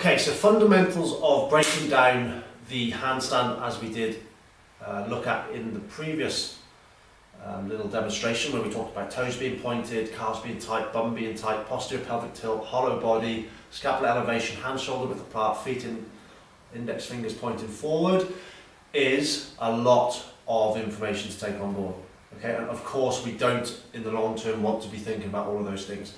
Okay, so fundamentals of breaking down the handstand as we did look at in the previous little demonstration where we talked about toes being pointed, calves being tight, bum being tight, posterior pelvic tilt, hollow body, scapular elevation, hand shoulder width apart, feet in, index fingers pointing forward, is a lot of information to take on board. Okay, and of course we don't in the long term want to be thinking about all of those things.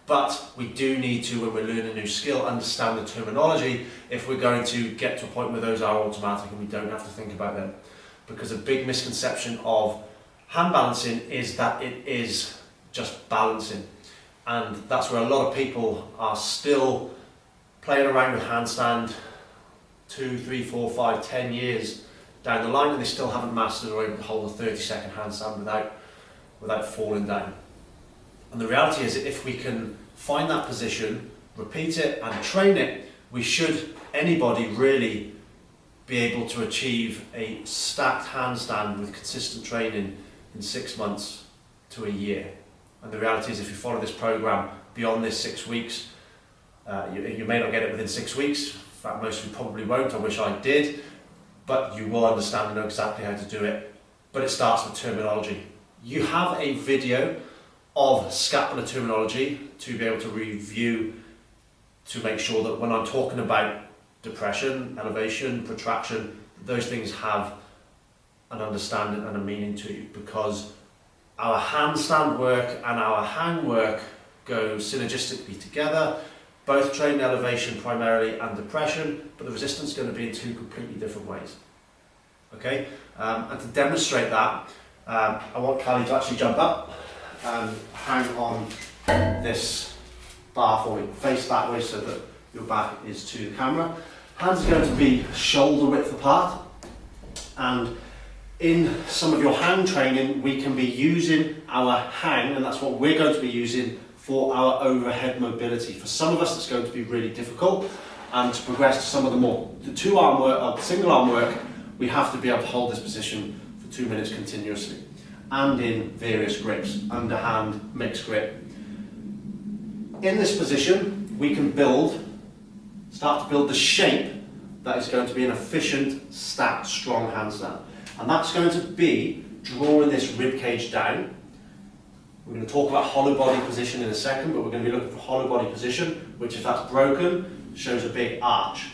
But we do need to, when we're learning a new skill, understand the terminology if we're going to get to a point where those are automatic and we don't have to think about them. Because a big misconception of hand balancing is that it is just balancing. And that's where a lot of people are still playing around with handstand 2, 3, 4, 5, 10 years down the line and they still haven't mastered or able to hold a 30-second handstand without falling down. And the reality is that if we can find that position, repeat it and train it, we should, anybody really, be able to achieve a stacked handstand with consistent training in 6 months to a year. And the reality is if you follow this program beyond this 6 weeks, you may not get it within 6 weeks. In fact, most of you probably won't. I wish I did. But you will understand and know exactly how to do it. But it starts with terminology. You have a video of scapular terminology to be able to review, to make sure that when I'm talking about depression, elevation, protraction, those things have an understanding and a meaning to you, because our handstand work and our hang work go synergistically together, both train elevation primarily and depression, but the resistance is going to be in two completely different ways. Okay, and to demonstrate that, I want Callie to actually jump up and hang on this bar for me. Face that way so that your back is to the camera. Hands are going to be shoulder width apart, and in some of your hang training we can be using our hang, and that's what we're going to be using for our overhead mobility. For some of us it's going to be really difficult, and to progress to some of the single arm work, we have to be able to hold this position for 2 minutes continuously, and in various grips, underhand, mixed grip. In this position, we can start to build the shape that is going to be an efficient, stacked, strong handstand. And that's going to be drawing this rib cage down. We're going to talk about hollow body position in a second, but we're going to be looking for hollow body position, which if that's broken, shows a big arch.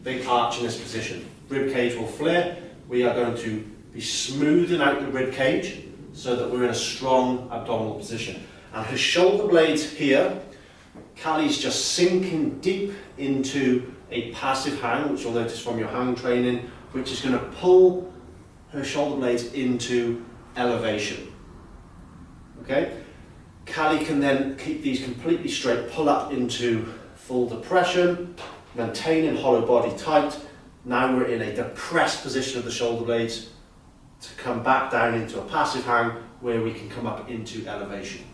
Big arch in this position. Rib cage will flare. We are going to be smoothing out the rib cage so that we're in a strong abdominal position. And her shoulder blades here, Callie's just sinking deep into a passive hang, which you'll notice from your hang training, which is going to pull her shoulder blades into elevation. Okay? Callie can then keep these completely straight, pull up into full depression, maintaining hollow body tight. Now we're in a depressed position of the shoulder blades to come back down into a passive hang where we can come up into elevation.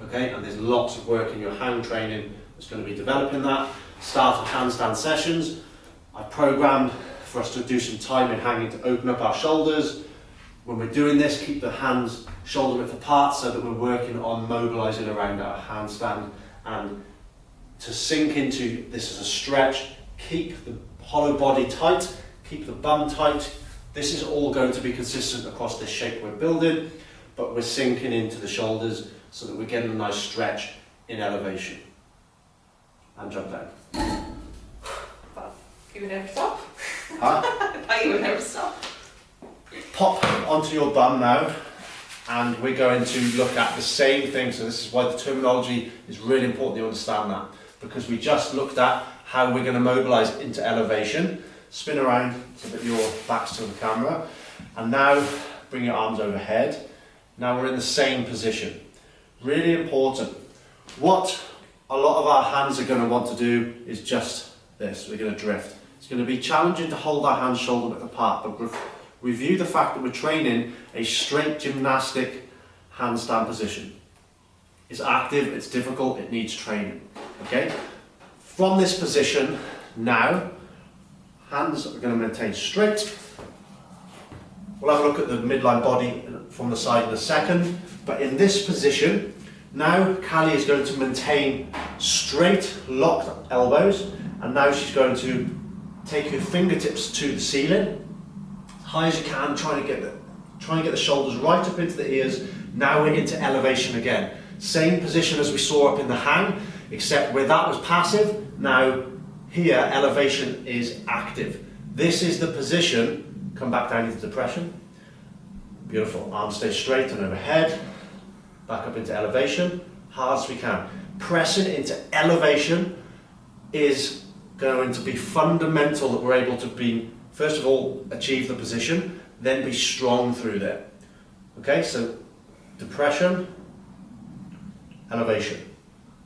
Okay, and there's lots of work in your hang training that's going to be developing that. Start of handstand sessions. I programmed for us to do some time in hanging to open up our shoulders. When we're doing this, keep the hands shoulder width apart so that we're working on mobilizing around our handstand, and to sink into this as a stretch, keep the hollow body tight, keep the bum tight. This is all going to be consistent across this shape we're building, but we're sinking into the shoulders so that we're getting a nice stretch in elevation. And jump down. You would never stop. Huh? I thought you would never stop. Pop onto your bum now, and we're going to look at the same thing. So this is why the terminology is really important you understand that, because we just looked at how we're going to mobilize into elevation. Spin around so that your back's to the camera, and now bring your arms overhead. Now we're in the same position. Really important. What a lot of our hands are going to want to do is just this. We're going to drift. It's going to be challenging to hold our hands shoulder width apart, but review the fact that we're training a straight gymnastic handstand position. It's active, it's difficult, it needs training. Okay? From this position now, hands are going to maintain straight. We'll have a look at the midline body from the side in a second, but in this position, now Callie is going to maintain straight locked elbows And now she's going to take her fingertips to the ceiling, as high as you can, trying to get the shoulders right up into the ears. Now we're into elevation again. Same position as we saw up in the hang, except where that was passive, now here elevation is active. This is the position, come back down into depression. Beautiful, arms stay straight and overhead, back up into elevation, hard as we can. Pressing into elevation is going to be fundamental that we're able to be, first of all, achieve the position, then be strong through there. Okay, so depression, elevation.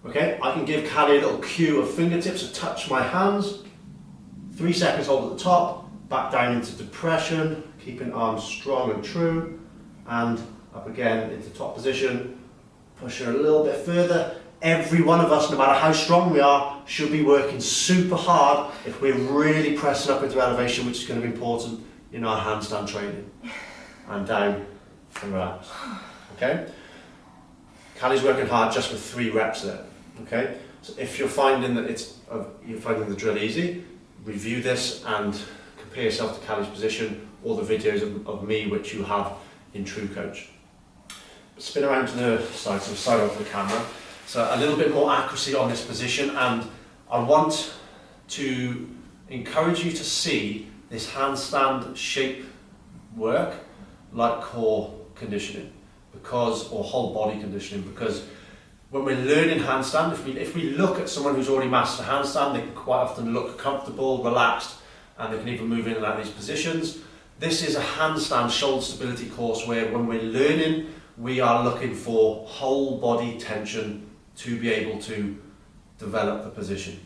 Okay, I can give Callie a little cue of fingertips to touch my hands. 3 seconds hold at the top, back down into depression, keeping arms strong and true, and up again into top position, push her a little bit further. Every one of us, no matter how strong we are, should be working super hard if we're really pressing up into elevation, which is going to be important in our handstand training. And down and relax. Okay? Callie's working hard just with 3 reps there. Okay? So if you're finding that you're finding the drill easy, review this and compare yourself to Callie's position or the videos of me which you have in True Coach. Spin around to the side, so side of the camera. So a little bit more accuracy on this position, and I want to encourage you to see this handstand shape work like core conditioning, or whole body conditioning, because when we're learning handstand, if we look at someone who's already mastered handstand, they can quite often look comfortable, relaxed, and they can even move in and out of these positions. This is a handstand shoulder stability course where when we're learning, we are looking for whole body tension to be able to develop the position.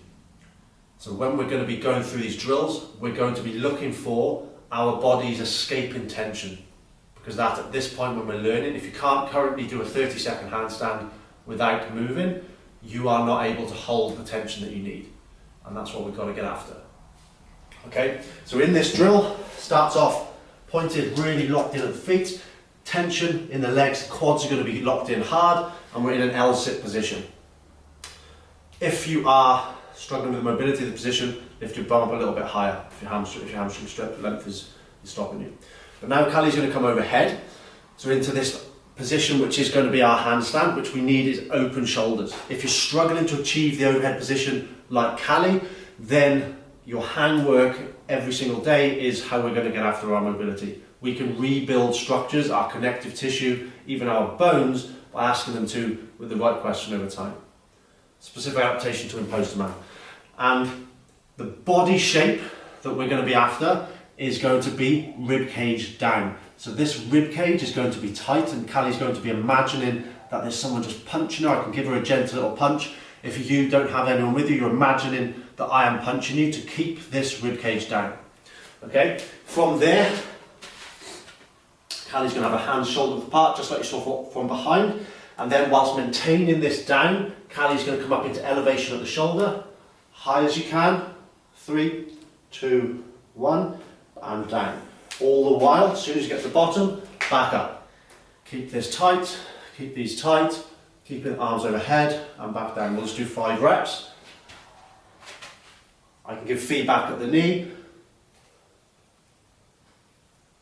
So when we're going to be going through these drills, we're going to be looking for our body's escaping tension. Because that, at this point when we're learning, if you can't currently do a 30-second handstand without moving, you are not able to hold the tension that you need. And that's what we've got to get after. Okay, so in this drill, starts off pointed, really locked in at the feet, tension in the legs, quads are going to be locked in hard, and we're in an L-sit position. If you are struggling with the mobility of the position, lift your bum up a little bit higher if your hamstring strength length is stopping you. But now Callie's going to come overhead, so into this position which is going to be our handstand, which we need is open shoulders. If you're struggling to achieve the overhead position like Callie, then your hang work every single day is how we're going to get after our mobility. We can rebuild structures, our connective tissue, even our bones, by asking them to with the right question over time. Specific adaptation to imposed demand. And the body shape that we're going to be after is going to be rib cage down. So this rib cage is going to be tight, and Callie's going to be imagining that there's someone just punching her. I can give her a gentle little punch. If you don't have anyone with you, you're imagining that I am punching you to keep this rib cage down. Okay, from there, Callie's going to have her hands shoulder width apart, just like you saw from behind. And then whilst maintaining this down, Callie's going to come up into elevation at the shoulder, high as you can. 3, 2, 1, and down. All the while, as soon as you get to the bottom, back up. Keep this tight, keep these tight, keeping the arms overhead and back down. We'll just do 5 reps. I can give feedback at the knee.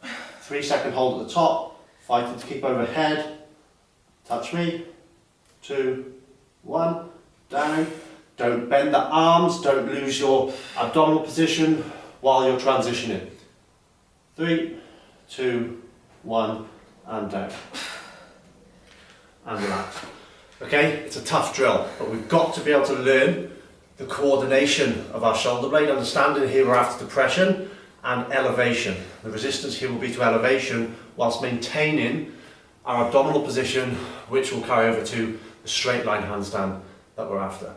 3-second hold at the top, fighting to keep overhead. Touch me. 2, 1, down. Don't bend the arms, don't lose your abdominal position while you're transitioning. 3, 2, 1, and down. And relax. Okay, it's a tough drill, but we've got to be able to learn the coordination of our shoulder blade, understanding here we're after depression and elevation. The resistance here will be to elevation whilst maintaining our abdominal position, which will carry over to the straight line handstand that we're after.